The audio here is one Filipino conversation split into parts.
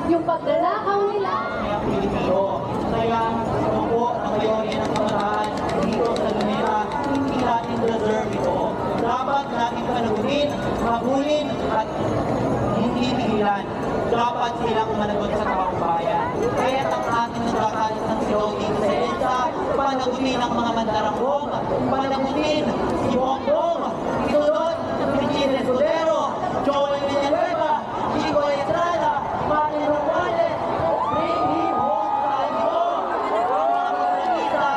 yung paglalakaw nila. Kaya po ngayon yan ang kabataan dito sa Luneta, hindi natin deserve ito. Dapat natin panagutin, habulin at hindi tigilan. Dapat silang managot sa taong bayan. Kaya ang ating nagkakalit ng sigaw dito sa EDSA, panagutin ang mga mandarambong, panagutin si Bongbong, isunod si Chile Escudero, Joel Villanueva, Chico Estrada, Martin Romualdez, bring him home tayo. Ang mga pagkakita,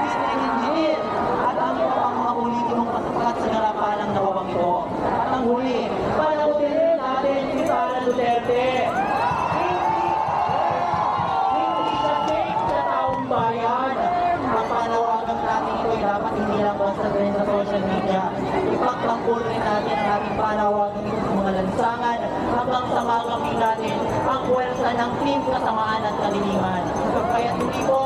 district engineer, at ang iba pang mga politikong patapat sa narapalang nawawang ito. At ang huli, panagutin rin natin si Sara Duterte. Hindi siya fake sa taong bayan. Ang panawagan natin ito ay dapat hindi lang basta rin sa social media. Ipagtanggol rin natin ang ating panawagan ito sa mga lansangan hanggang sa makamit natin ang puwersa ng Team Kasamaan at Kaliliman. Kaya hindi po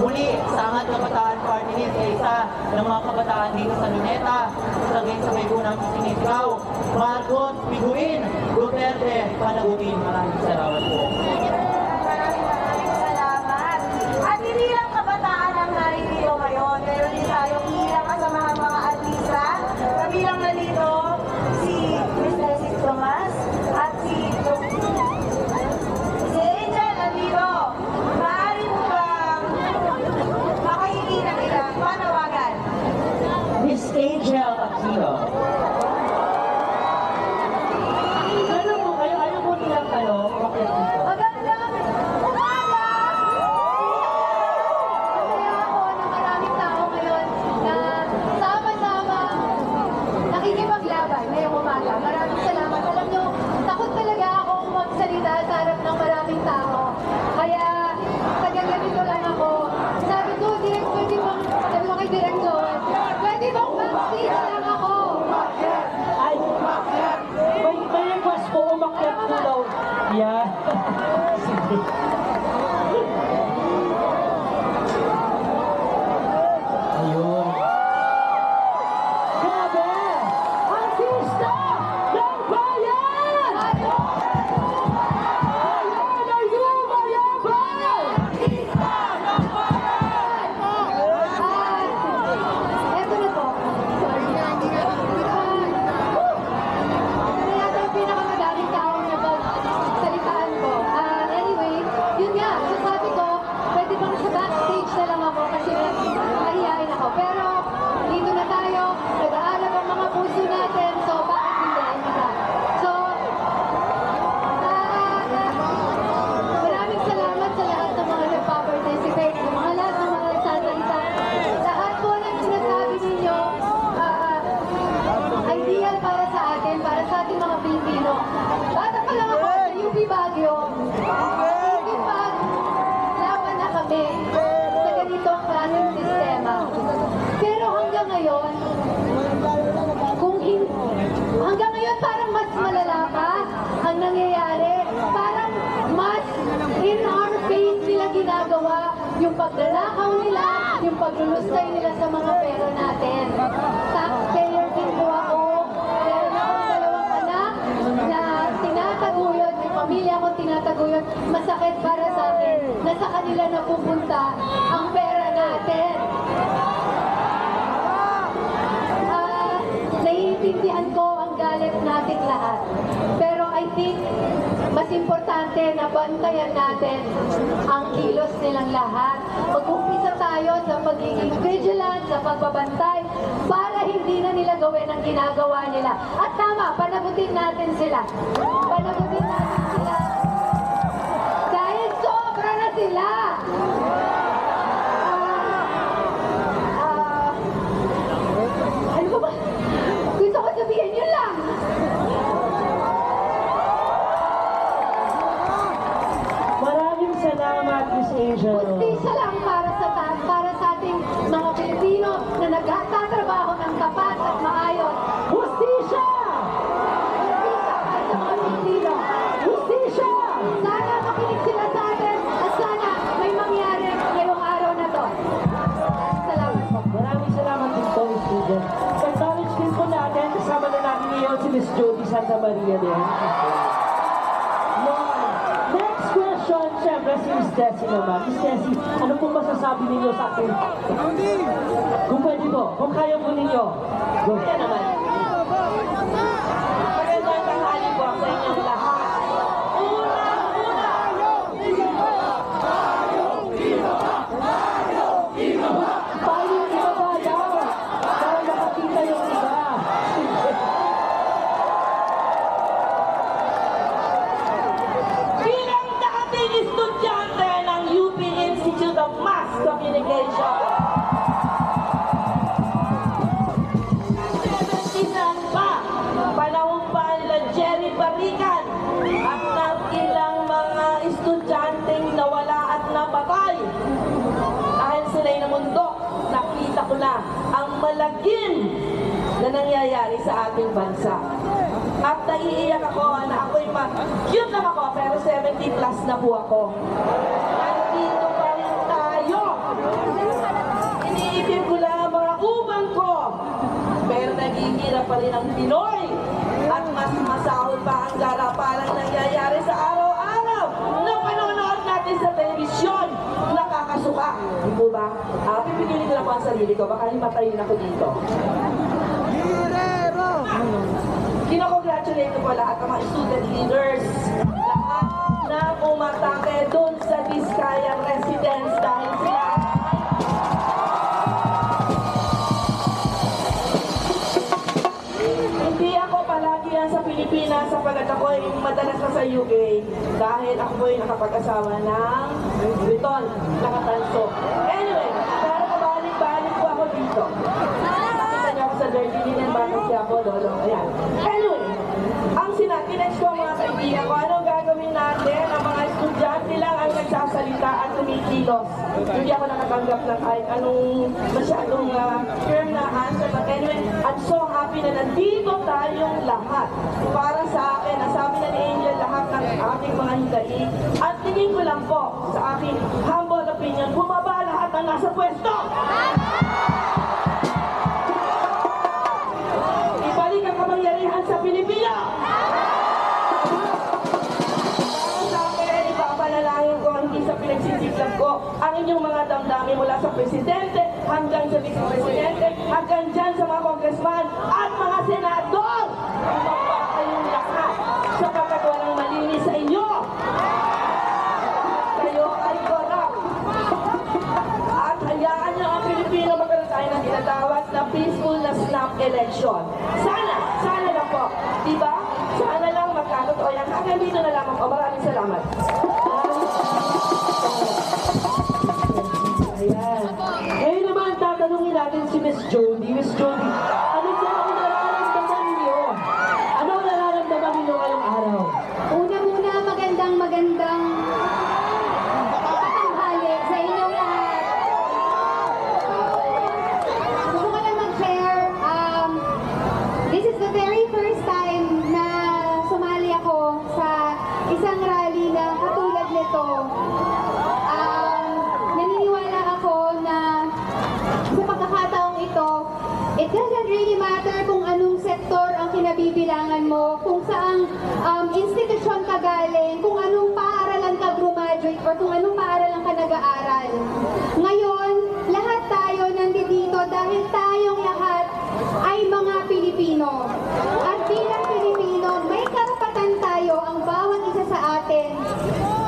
muli sa Angat Kabataan Party List ay isa ng mga kabataan dito sa Luneta, sa may bunang sinisigaw, Marcos, Piguin, Duterte, panagutin. Maraming salamat po. Maraming salamat. At hindi lang kabataan ang narito ngayon. Meron din tayong ilang kasamahan mga artista. Kabilang na dito si Miss Leslie Tomas at si Angel nandito. Maaari mo bang makahingi ng ilang panawagan? Miss Angel Aquino. Ano po kayo? Ano po nilang bakit dito? Magandang umaga! Kaya ako ng maraming tao ngayon na sama-sama nakikipaglaban ngayong umaga. Maraming salamat. Alam nyo, takot talaga akong magsalita sa harap ng maraming tao. Kaya, ganito lang ako. Sabi ko, Direk, pwede bang, sabi ko kay Direk Joel, pwede bang backstage lang ako? Ay, may request po, umakyat po daw. Yeah. Sige. Ayun. Grabe! Artista ng bayan! Ayan ay yumayaman! Artista ng bayan! Eto na po. Ano yata yung pinakamadaming taong napagsalitaan ko. Anyway, yun nga. So sabi ko, pwede bang sa backstage na lang ako kasi nahihain ako. Pero dito na tayo, nag-aalab ang mga puso natin. So bakit hindi? Diba? So, maraming salamat sa lahat ng mga nagpa-participate, sa mga lahat ng mga nagsasalita. Lahat po ng sinasabi ninyo, ideal para sa atin, para sa ating mga Pilipino. Bata pa lang ako sa UP Baguio. Pag laban na kami sa ganitong klaseng sistema. Pero hanggang ngayon, hanggang ngayon parang mas malala pa ang nangyayari. Parang mas in our face nila ginagawa yung paglalakaw nila, yung paglulustay nila sa mga pera natin. Taxpayer din po ako. Meron akong dalawang anak na tinataguyod, may pamilya akong tinataguyod. Masakit para sa akin na sa kanila napupunta ang pera natin. Naiintindihan ko ang galit nating lahat. Pero I think mas importante na bantayan natin ang kilos nilang lahat. Mag-umpisa tayo sa pagiging vigilant, sa pagbabantay, para hindi na nila gawin ang ginagawa nila. At tama, panagutin natin sila. Panagutin natin sila. Dahil sobra na sila. Ano ba ba? Gusto ko sabihin yun lang. Maraming salamat, Miss Angel. Hustisya lang para sa ating mga Pilipino na nagtatrabaho ng tapat at maayos. Hustisya! Hustisya para sa mga Pilipino. Hustisya! Sana makinig sila sa atin at sana may mangyari ngayong araw na to. Salamat po. Maraming salamat din po, Miss Angel. Acknowledge din po natin, kasama na natin ngayon si Miss Jody Santa Maria din. Next syempre si Miss Tessie naman. Miss Tessie, ano pong masasabi ninyo sa akin? Kung pwede po, kung kaya po ninyo. Go. Kaya naman. Magandang tanghali po sa inyong lahat. Paano yung iba ba daw? Para nakakita yung iba. Bilang dating estudyante ng UP Institute of Mass Communication, 70s pa, panahon pa nila Jerry Barican at ng ilang mga estudyanteng nawala at napatay. Dahil sila'y namundok, nakita ko na ang malagim na nangyayari sa ating bansa. At naiiyak ako na ako'y cute lang ako, pero 70 plus na po ako. Nandito pa rin tayo. Iniipin ko lang ang mga ubang ko. Pero nagigirap pa rin ang Pinoy. At mas masahol pa ang garapalang nangyayari sa araw-araw na panonood natin sa telebisyon. Nakakasuka. Di po ba? Pipigilin ko lang po ang sarili ko. Baka himatayin ako dito. Kinocongratulate ko po lahat ng mga student leaders. Lahat na umatake doon sa Vizcaya residence dahil sila hindi ako palagi yan sa Pilipinas sapagkat ako ay madalas na sa UK dahil ako po ay nakapag-asawa ng Briton, nakatanso. Anyway, pero kabalik-balik po ako dito. Nakita niyo ako sa Dirty Linen, bakit siya ako, lolo? Ayan. Anyway, ang sinakinex ko ang mga kaibigan ko, anong gagawin natin? Ang mga estudyante lang ang nagsasalita at tumikilos. Hindi ako nakatanggap ng kahit anong masyadong firm na answer. But anyway, I'm so happy na nandito tayong lahat. Para sa akin, nasabi na ni Angel lahat ng aking mga higain. At tingin ko lang po, sa aking humble opinion, bumaba lahat ng nasa pwesto! Ibalik ang kapangyarihan sa Pilipino! Para sa akin, ipapanalangin ko hindi sa pinagsisiklag ko ang inyong mga damdamin mula sa presidente hanggang sa vice-presidente hanggang dyan sa mga congressman at mga senador. Bumaba kayong lahat sapagkat walang malinis sa inyo. Kayo ay corrupt. At hayaan nyo ang Pilipino magkaroon tayo ng tinatawag na peaceful na snap election. Sana lang po. Diba? Sana lang magkatotoo yan. Hanggang dito na lamang po. Maraming salamat. Ayan. Ngayon naman, tatanungin natin si Miss Jody. Miss Jody, ano po ang nararamdaman niyo? Ano ang nararamdaman niyo ngayong araw? Una-una, magandang tanghali sa inyong lahat. Gusto ko lang mag-share, this is the very first time na sumali ako sa isang rally na katulad nito. Naniniwala ako na sa pagkakataong ito, it doesn't really matter kung anong sektor ang kinabibilangan mo, kung saang institusyon ka galing, kung anong paaralan ka graduate, or kung anong paaralan ka nag-aaral. Ngayon, lahat tayo nandito dahil tayong lahat ay mga Pilipino. At bilang Pilipino, may karapatan tayo, ang bawat isa sa atin,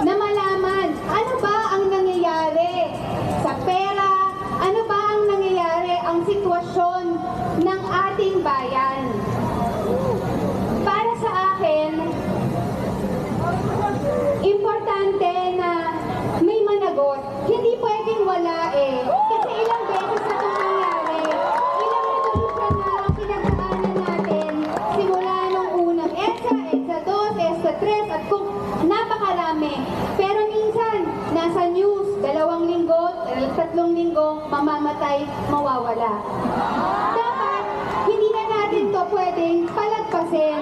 na malaman ano ba ang nangyayari sa pera, ano ba ang nangyayari ang sitwasyon ng ating bayan. Para sa akin, importante na may managot. Hindi pwedeng wala eh. Kasi ilang beses na itong nangyari. Ilang revolusyon na ang pinagdaanan natin simula nung unang EDSA, EDSA 2, EDSA 3, at kung napakarami. Pero minsan, nasa news, 2 linggo, 3 linggo, mamamatay, mawawala. Dapat, hindi na natin to pwedeng palagpasin.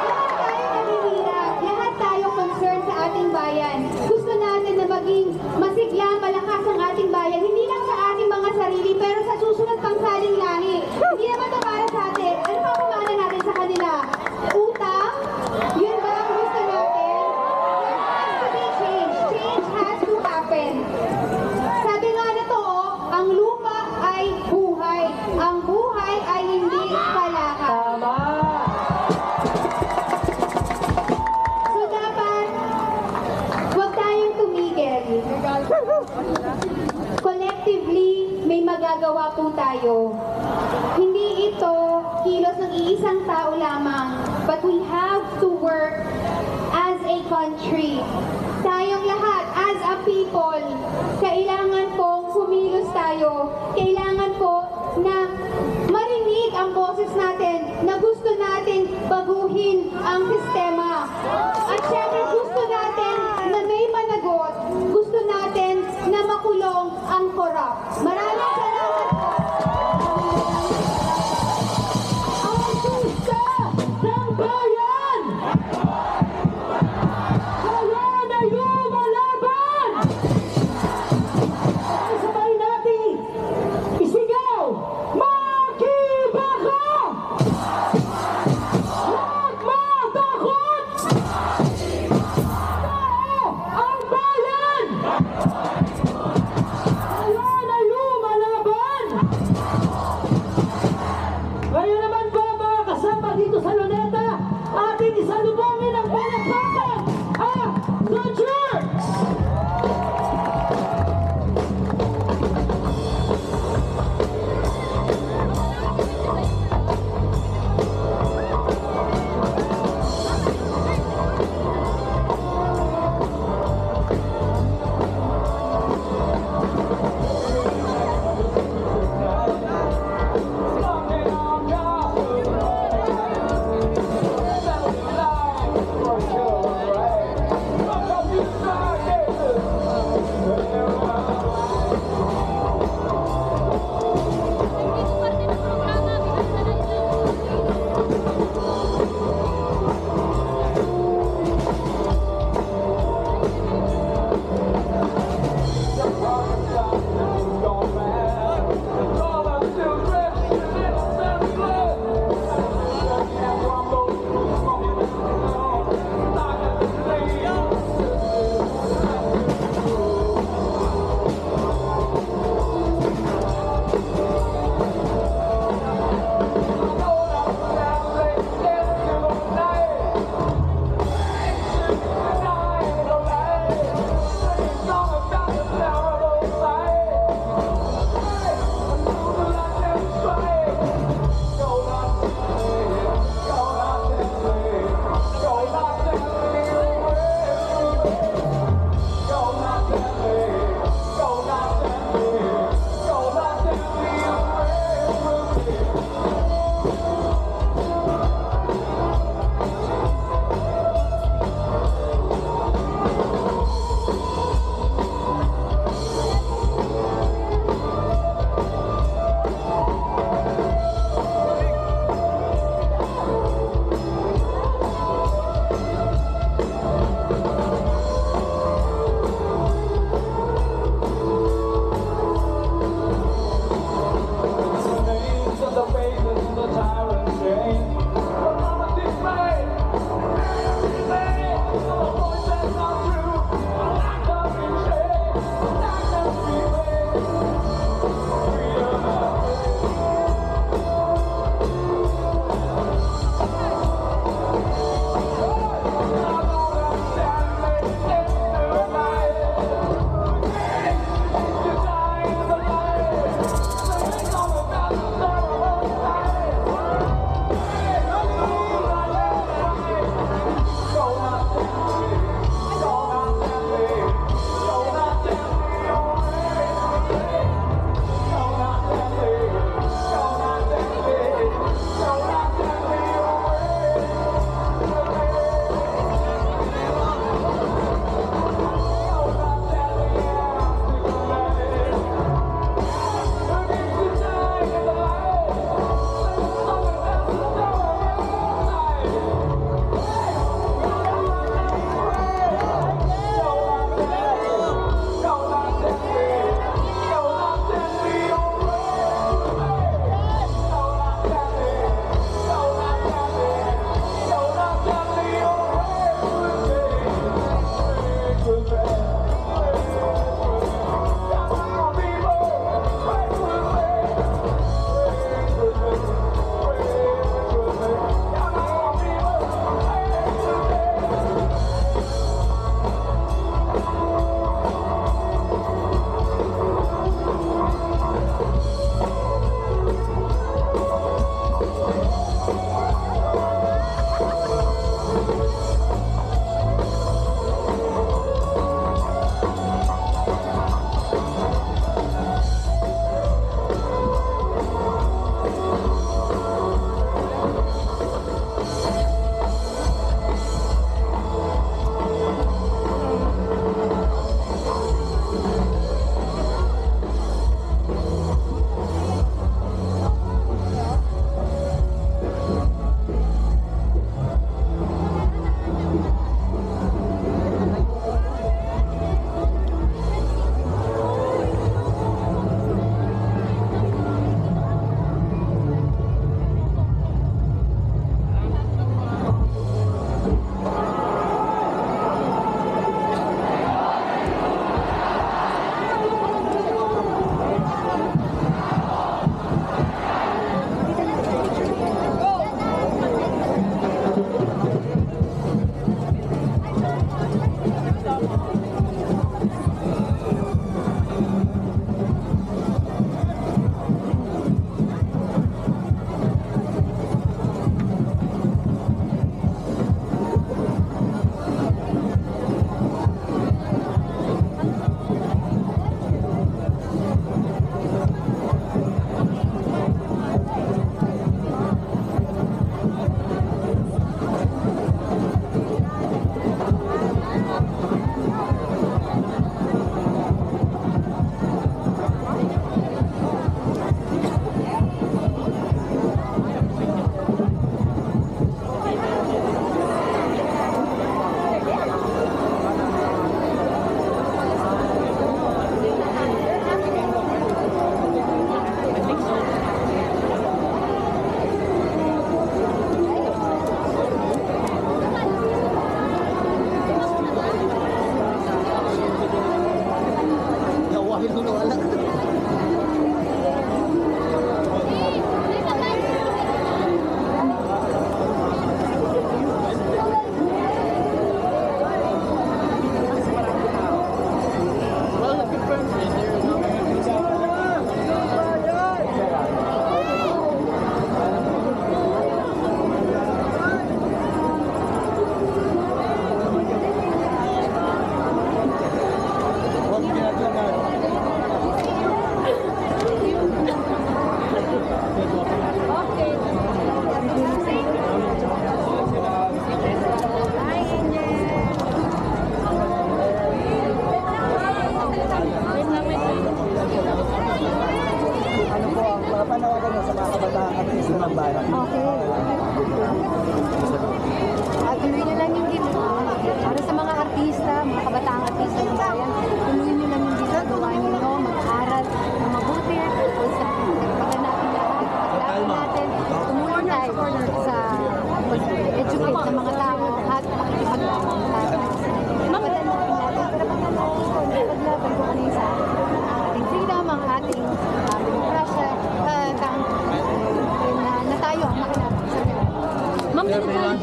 Lahat tayo naninirap, lahat tayo concerned sa ating bayan. Gusto natin na maging masigla, malakas ang ating bayan, hindi lang sa ating mga sarili, pero sa susunod pang saling lahi. Hindi naman to para sa atin. Ano pa kumana natin sa kanila? Utang? Yun ba ang gusto natin? Collectively, may magagawa po tayo. Hindi ito kilos ng iisang tao lamang, but we have to work as a country. Tayong lahat, as a people, kailangan pong kumilos tayo. Kailangan po na marinig ang boses natin na gusto natin baguhin ang sistema. At syempre gusto natin na may managot. Gusto natin na makulong ang korap. Maraming salamat po. Ang artista ng bayan! Kaya na yung malaban! Ay sabay natin isigaw! Makibaka! Huwag matakot!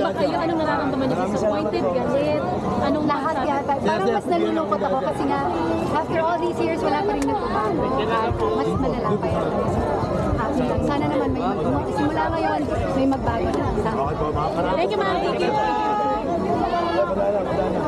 ba kayo? Anong nararamdaman niyo? Disappointed? Galit? Anong Lahat yata. Parang mas nalulungkot ako kasi nga, after all these years, wala pa rin nagbabago. Mas malala pa yata. Sana naman may simula ngayon, may magbago na. Thank you, ma'am. Thank you.